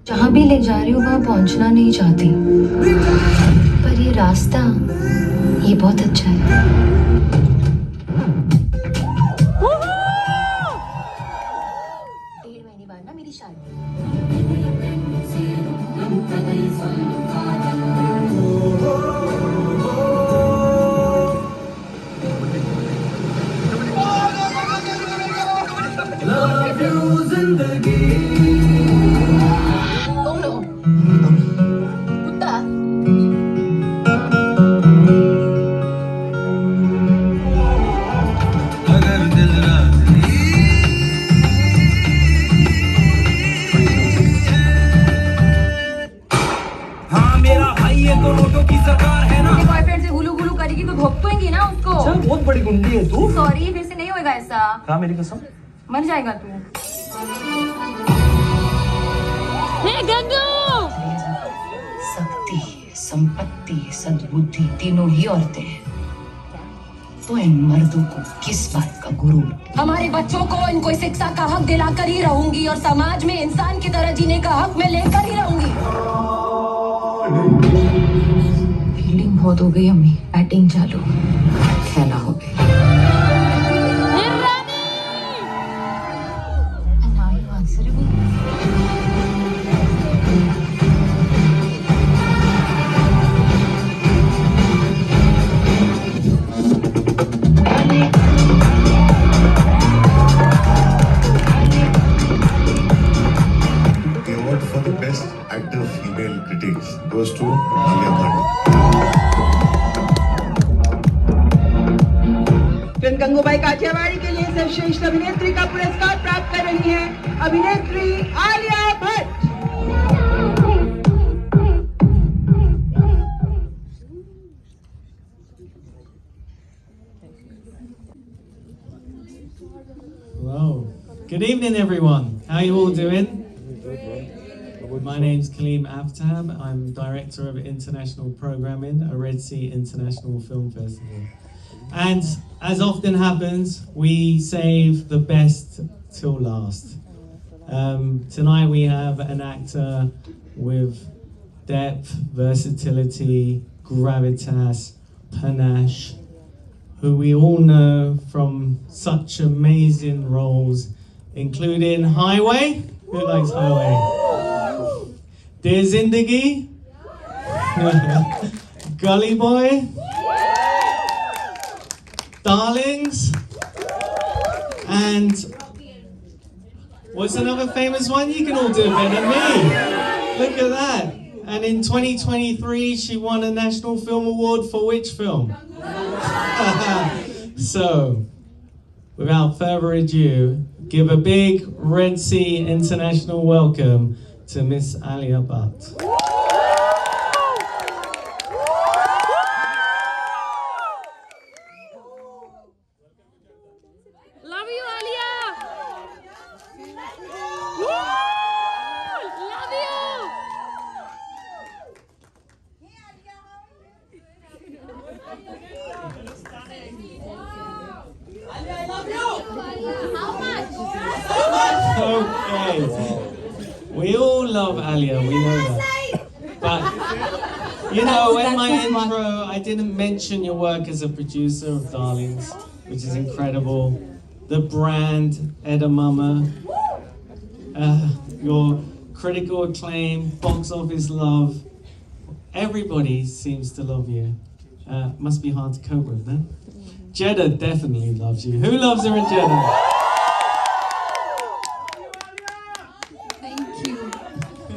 जहाँ भी ले जा रही हूँ वहाँ पहुँचना नहीं चाहती, पर ये रास्ता ये बहुत अच्छा है। 1.5 महीने बाद ना मेरी शादी। बहुत बड़ी गुंडी है तू। सॉरी, फिर से नहीं होएगा ऐसा। हाँ मेरी कसम, मर जाएगा तू। शक्ति, संपत्ति, सद्बुद्धि तीनों ही औरतें हैं, तो इन मर्दों को किस बात का गुरूर? हमारे बच्चों को इनको शिक्षा का हक दिलाकर ही रहूंगी और समाज में इंसान की तरह जीने का हक मैं लेकर ही रहूंगी। फीलिंग बहुत हो गई अम्मी, बैटिंग चालू, खेला हो गया। For the best actor female critics goes to Alia Bhatt. Film Gangubai Kathiawadi के लिए सर्वश्रेष्ठ अभिनेत्री का पुरस्कार प्राप्त कर रही हैं अभिनेत्री Alia Bhatt. Wow. Good evening, everyone. How are you all doing? My name's Kaleem Aftab. I'm Director of International Programming at Red Sea International Film Festival. And as often happens, we save the best till last. Tonight we have an actor with depth, versatility, gravitas, panache, who we all know from such amazing roles, including Highway. Who likes Highway? Dear Zindagi, Gully Boy, Darlings, and what's another famous one? You can all do it better than me. Look at that. And in 2023, she won a National Film Award for which film? So, without further ado, give a big Red Sea International welcome to Miss Alia Bhatt. Love you, Alia! Woo! Love you! Alia, I love you! How much? Okay. We all love Alia, we know that. But, you know, in my intro, I didn't mention your work as a producer of Darlings, which is incredible. The brand, Edamame, your critical acclaim, box office love. Everybody seems to love you. Must be hard to cope with, then. Jeddah definitely loves you. Who loves her in Jeddah? Thank you.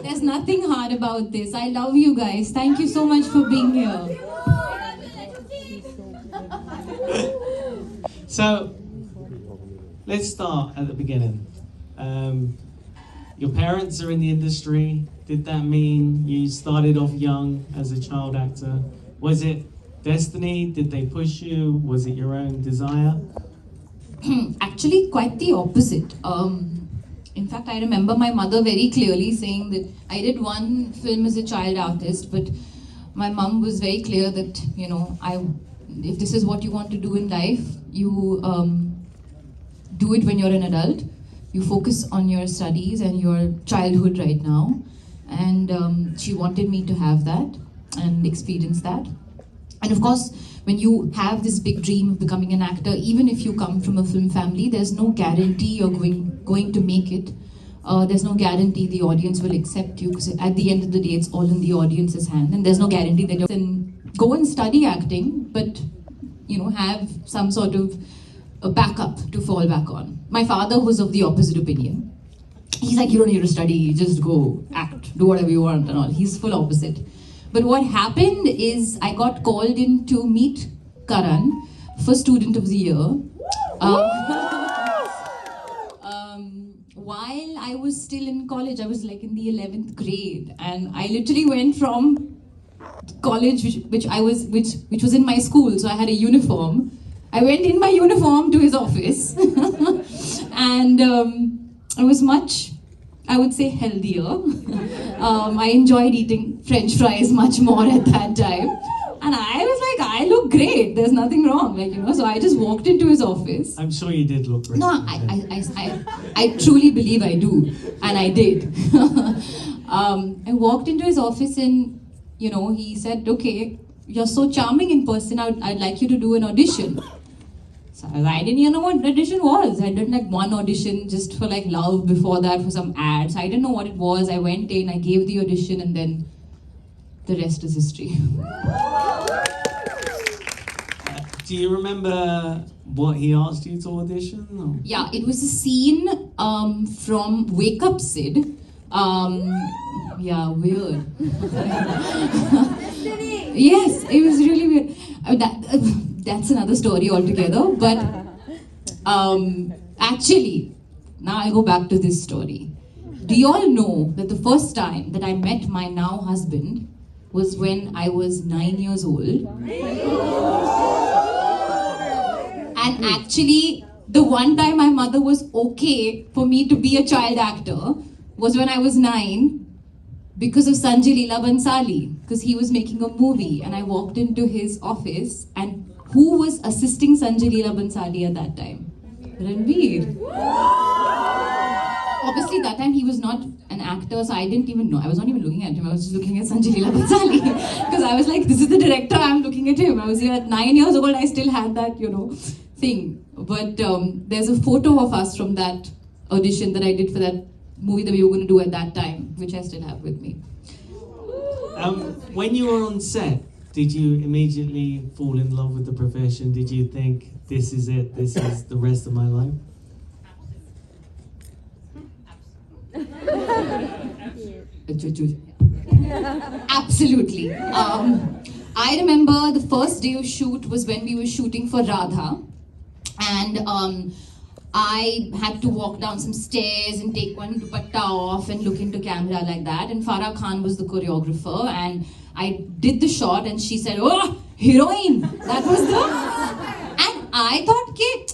There's nothing hard about this. I love you guys. Thank you so much for being here. So, let's start at the beginning. Your parents are in the industry. Did that mean you started off young as a child actor? Was it destiny? Did they push you? Was it your own desire? Actually, quite the opposite. In fact, I remember my mother very clearly saying that I did one film as a child artist, but my mom was very clear that, you know, if this is what you want to do in life, you do it when you're an adult. You focus on your studies and your childhood right now. And she wanted me to have that and experience that. And of course, when you have this big dream of becoming an actor, even if you come from a film family, there's no guarantee you're going to make it. There's no guarantee the audience will accept you, because at the end of the day, it's all in the audience's hand, and there's no guarantee that you can go and study acting, but you know, have some sort of a backup to fall back on. My father was of the opposite opinion. He's like, you don't need to study, just go act, do whatever you want and all. He's full opposite. But what happened is I got called in to meet Karan for Student of the Year. While I was still in college, I was like in the 11th grade, and I literally went from college, which was in my school, so I had a uniform. I went in my uniform to his office, and I was much, I would say, healthier. I enjoyed eating French fries much more at that time. And I was like, I look great. There's nothing wrong, like, you know. So I just walked into his office. I'm sure you did look great. No, I truly believe I do, and I did. I walked into his office, and you know, he said, "Okay, you're so charming in person. I'd like you to do an audition." So I didn't even know what audition was. I did like one audition just for like love before that for some ads. I didn't know what it was. I went in, I gave the audition, and then the rest is history. Do you remember what he asked you to audition? Or? Yeah, it was a scene from Wake Up Sid. Yeah, weird. Yes, it was really weird. That's another story altogether. But actually, now I'll go back to this story. Do you all know that the first time that I met my now husband was when I was 9 years old? And actually, the one time my mother was okay for me to be a child actor was when I was 9, because of Sanjay Leela Bansali, because he was making a movie, and I walked into his office, and who was assisting Sanjay Leela Bansali at that time? Ranbir. Obviously, that time he was not an actor, so I didn't even know. I was not even looking at him. I was just looking at Sanjay Leela Bansali, because I was like, this is the director. I'm looking at him. I was at 9 years old. I still had that, you know, thing. But there's a photo of us from that audition that I did for that movie that we were going to do at that time, which I still have with me. When you were on set, did you immediately fall in love with the profession? Did you think, this is it, this is the rest of my life? Absolutely. I remember the first day of shoot was when we were shooting for Radha, and I had to walk down some stairs and take one dupatta off and look into camera like that, and Farah Khan was the choreographer, and I did the shot, and she said, "Oh, heroine!" That was and I thought, "Ke,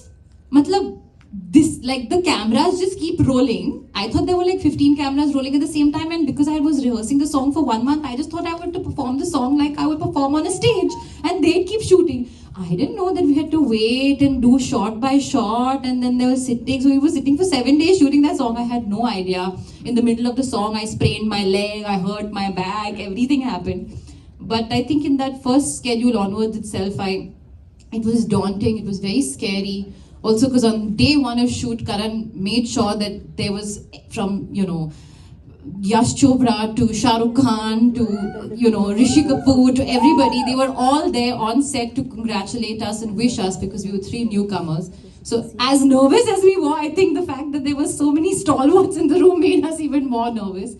matlab, this, like, the cameras just keep rolling." I thought there were like 15 cameras rolling at the same time, and because I was rehearsing the song for 1 month, I just thought I would to perform the song like I would perform on a stage, and they'd keep shooting. I didn't know that we had to wait and do shot by shot, and then they were sitting. So we were sitting for 7 days shooting that song. I had no idea. In the middle of the song, I sprained my leg, I hurt my back, everything happened. But I think in that first schedule onwards itself, it was daunting, it was very scary. Also, because on day one of shoot, Karan made sure that there was, from, you know, Yash Chopra to Shah Rukh Khan to, you know, Rishi Kapoor to everybody, they were all there on set to congratulate us and wish us, because we were 3 newcomers. So as nervous as we were, I think the fact that there were so many stalwarts in the room made us even more nervous.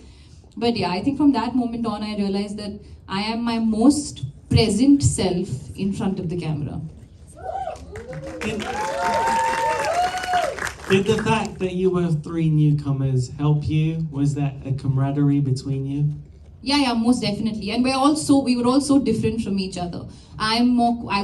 But yeah, I think from that moment on, I realized that I am my most present self in front of the camera. Did the fact that you were 3 newcomers help you? Was that a camaraderie between you? Yeah, most definitely. And we were all so different from each other. I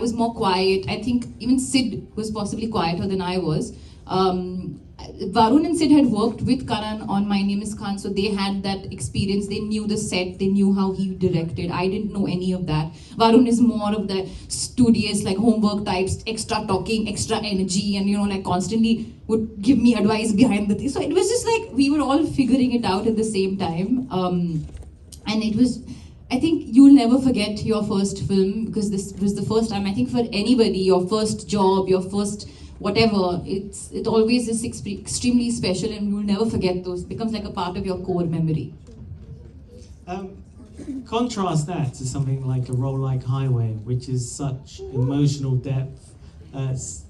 was more quiet. I think even Sid was possibly quieter than I was. Varun and Sid had worked with Karan on My Name is Khan, so they had that experience. They knew the set, they knew how he directed. I didn't know any of that. Varun is more of the studious, like homework types, extra talking, extra energy, and like constantly would give me advice behind the thing. So it was just like we were all figuring it out at the same time. And it was, I think you'll never forget your first film, because this was the first time, I think for anybody, your first job, your first whatever, it always is extremely special, and you'll never forget those. It becomes like a part of your core memory. Contrast that to something like a role like Highway, which is such emotional depth. It's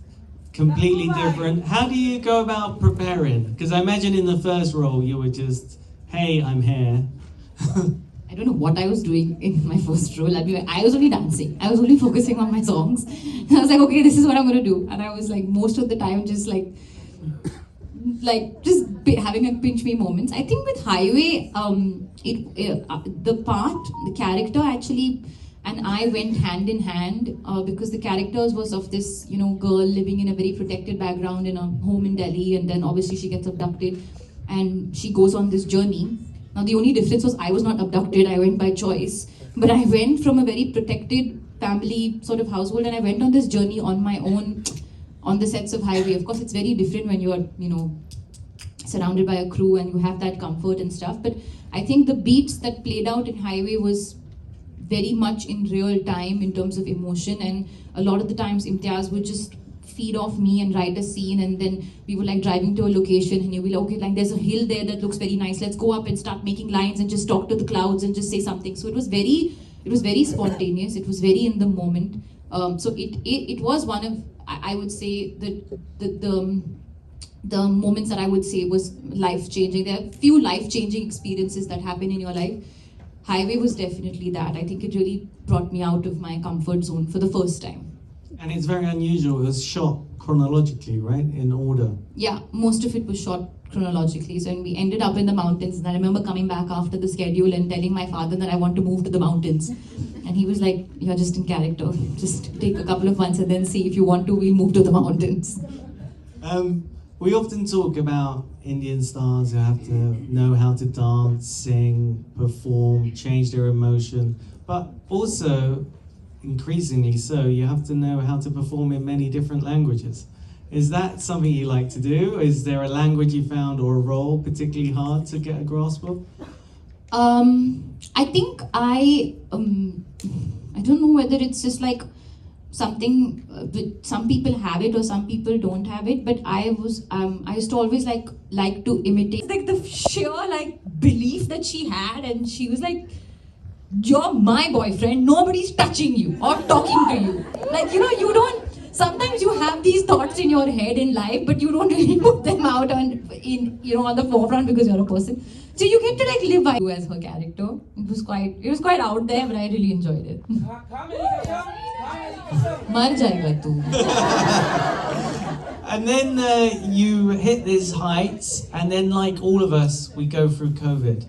completely different. How do you go about preparing? Because I imagine in the first role you were just, hey, I'm here. I don't know what I was doing in my first role. I was only dancing. I was only focusing on my songs. And I was like, okay, this is what I'm going to do. And I was like, most of the time, just having a pinch me moments. I think with Highway, the character actually, and I went hand in hand because the characters was of this, girl living in a very protected background in a home in Delhi, and then obviously she gets abducted, and she goes on this journey. Now the only difference was I was not abducted, I went by choice. But I went from a very protected family sort of household, and I went on this journey on my own on the sets of Highway. Of course, it's very different when you're, surrounded by a crew and you have that comfort and stuff. But I think the beats that played out in Highway was very much in real time in terms of emotion, and a lot of the times Imtiaz would just feed off me and write a scene, and then we were like driving to a location and you'll be like, okay, like there's a hill there that looks very nice, let's go up and start making lines and just talk to the clouds and just say something. So it was very spontaneous, it was very in the moment. So it was one of, I would say, the moments that I would say was life-changing. There are few life-changing experiences that happen in your life. Highway was definitely that. I think it really brought me out of my comfort zone for the first time. And it's very unusual. It was shot chronologically, right? In order. Yeah, most of it was shot chronologically. So when we ended up in the mountains, and I remember coming back after the schedule and telling my father that I want to move to the mountains. And he was like, you're just in character. Just take a couple of months and then see if you want to, we'll move to the mountains. We often talk about Indian stars who have to know how to dance, sing, perform, change their emotion, but also, increasingly so, you have to know how to perform in many different languages. Is that something you like to do? Is there a language you found or a role particularly hard to get a grasp of? I think I don't know whether it's just like something, some people have it or some people don't have it, but I used to always like to imitate. Like the sheer belief that she had, and she was like, you're my boyfriend, nobody's touching you or talking to you. Like, you don't, sometimes you have these thoughts in your head in life, but you don't really put them out on the forefront because you're a person. So you get to live by you as her character. It was quite out there, but I really enjoyed it. Mar jayega tu. And then you hit these heights, and then like all of us, we go through COVID.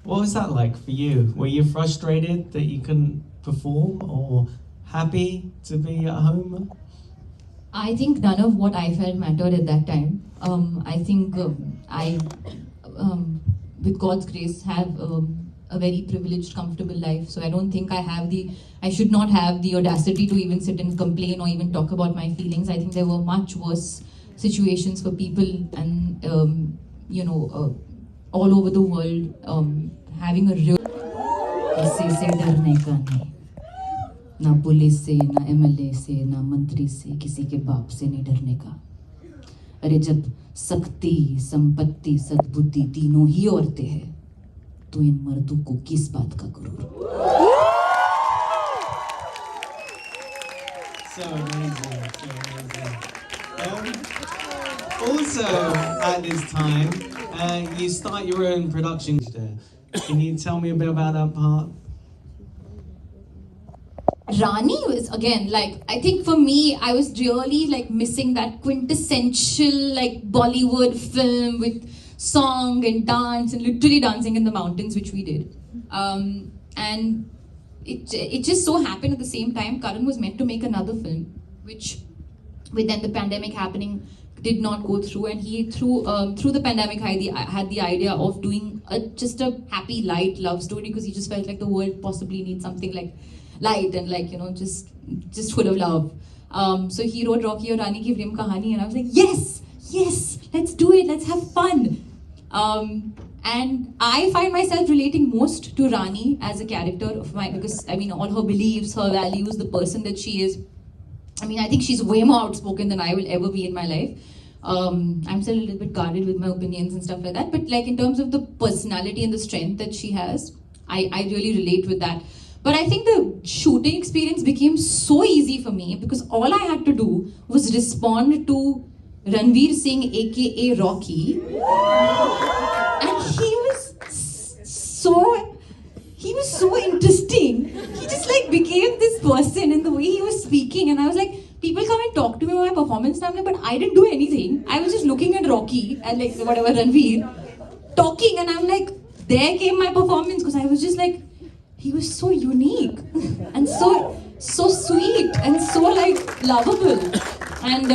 What was that like for you? Were you frustrated that you couldn't perform, or happy to be at home? I think none of what I felt mattered at that time. I think I, with God's grace, have a very privileged, comfortable life. So I don't think I should not have the audacity to even sit and complain or even talk about my feelings. I think there were much worse situations for people, and all over the world, having a real... किसी से डरने का नहीं, ना police से, ना MLA से, ना मंत्री से, किसी के बाप से नहीं डरने का. अरे जब शक्ति, संपत्ति, सद्बुद्धि तीनों ही औरतें हैं, तो इन मर्दों को किस बात का गुरूर? So amazing, so amazing. Also, at this time, you start your own production there. Can you tell me a bit about that part? Rani was, again, I think for me, I was really missing that quintessential Bollywood film with song and dance and literally dancing in the mountains, which we did. And it just so happened at the same time, Karan was meant to make another film, which with then the pandemic happening did not go through, and he through the pandemic had the idea of doing just a happy, light love story, because he just felt like the world possibly needs something like light and like, you know, just full of love. So he wrote Rocky Aur Rani Ki Prem Kahani, and I was like, yes, let's do it, let's have fun. And I find myself relating most to Rani as a character of mine, because I mean, all her beliefs, her values, the person that she is. I mean, I think she's way more outspoken than I will ever be in my life. I'm still a little bit guarded with my opinions and stuff like that. But like in terms of the personality and the strength that she has, I really relate with that. But I think the shooting experience became so easy for me because all I had to do was respond to Ranveer Singh, aka Rocky. And he was so interesting. He just like became this person in the way he was speaking, and I was like, people come and talk to me about my performance now, but I didn't do anything. I was just looking at Rocky and like whatever Ranveer talking, and I'm like, there came my performance, because I was just like, he was so unique and so sweet and so like lovable, and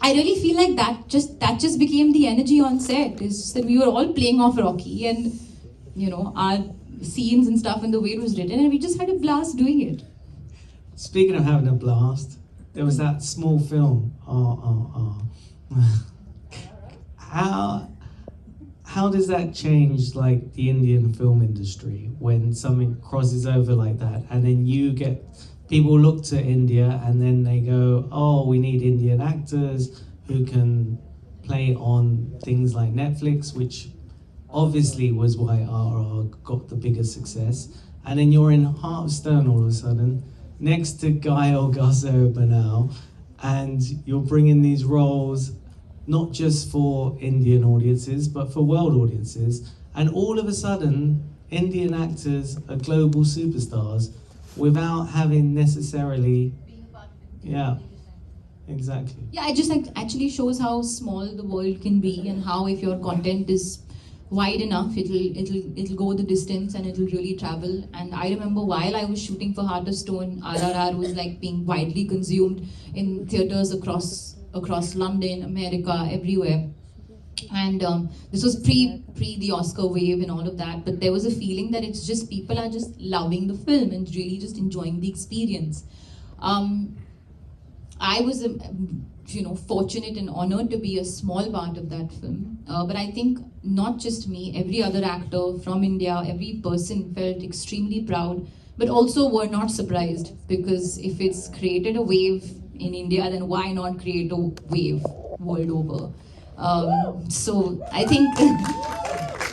I really feel like that just became the energy on set. Is just that we were all playing off Rocky, and you know, our scenes and stuff and the way it was written, and we just had a blast doing it. Speaking of having a blast, there was that small film, How does that change like the Indian film industry when something crosses over like that, and then you get people look to India and then they go, oh, we need Indian actors who can play on things like Netflix, which obviously was why RR got the biggest success. And then you're in Heart of Stone all of a sudden, next to Gael García Bernal, and you're bringing these roles not just for Indian audiences, but for world audiences. And all of a sudden, Indian actors are global superstars without having necessarily... Yeah, exactly. Yeah, it just like actually shows how small the world can be, and how if your content is wide enough, it'll go the distance and it'll really travel. And I remember while I was shooting for Heart of Stone, RRR was like being widely consumed in theaters across London, America, everywhere. And this was pre the Oscar wave and all of that, but there was a feeling that it's just people are just loving the film and really just enjoying the experience. I was fortunate and honored to be a small part of that film, but I think not just me, every other actor from India, every person felt extremely proud, but also were not surprised, because if it's created a wave in India, then why not create a wave world over? So I think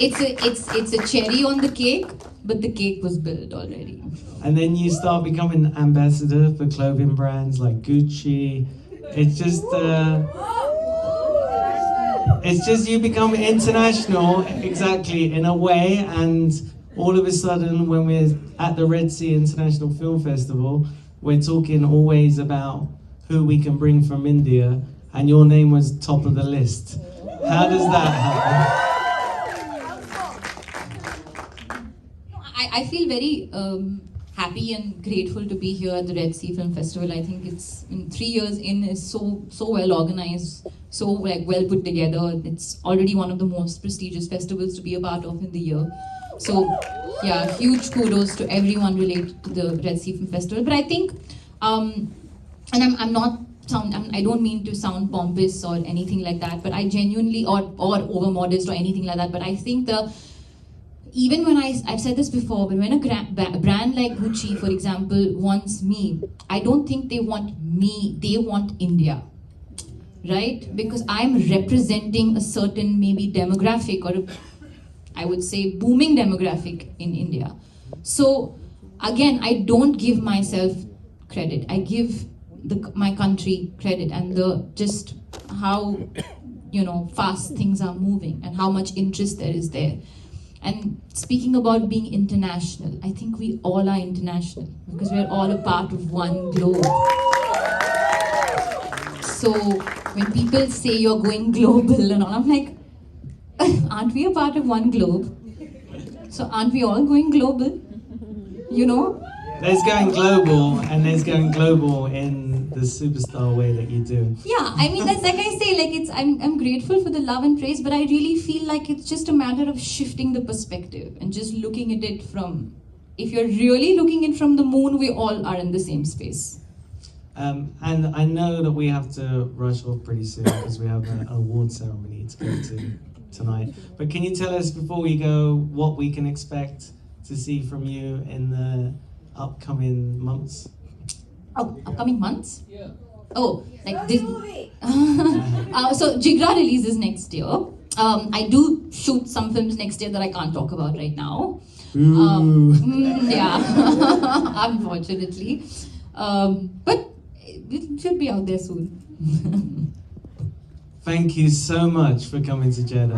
it's a cherry on the cake, but the cake was built already. And then you start becoming ambassador for clothing brands like Gucci. It's just you become international, exactly, in a way. And all of a sudden, when we're at the Red Sea International Film Festival, we're talking always about who we can bring from India, and your name was top of the list. How does that happen? I feel very happy and grateful to be here at the Red Sea Film Festival. I think it's 3 years in is so well organized, so like well put together. It's already one of the most prestigious festivals to be a part of in the year. So yeah, huge kudos to everyone related to the Red Sea Film Festival. But I think, and I don't mean to sound pompous or anything like that, but I genuinely, or over modest or anything like that, but I think even when I've said this before, but when a brand like Gucci, for example, wants me, I don't think they want me, they want India, right? Because I'm representing a certain maybe demographic, or I would say booming demographic in India. So again, I don't give myself credit. I give my country credit, and just how fast things are moving and how much interest there is there. And speaking about being international, I think we all are international because we're all a part of one globe. So when people say you're going global and all, I'm like, aren't we a part of one globe? So aren't we all going global? You know? There's going global, and there's going global in the superstar way that you do. Yeah, I mean, that's like I say, like I'm grateful for the love and praise, but I really feel like it's just a matter of shifting the perspective and just looking at it from, if you're really looking at it from the moon, we all are in the same space. And I know that we have to rush off pretty soon because we have an award ceremony to go to tonight. But can you tell us before we go what we can expect to see from you in the upcoming months? Oh, upcoming months? Yeah. Oh, like this. So Jigra releases next year. I do shoot some films next year that I can't talk about right now. Yeah, unfortunately. But it should be out there soon. Thank you so much for coming to Jeddah.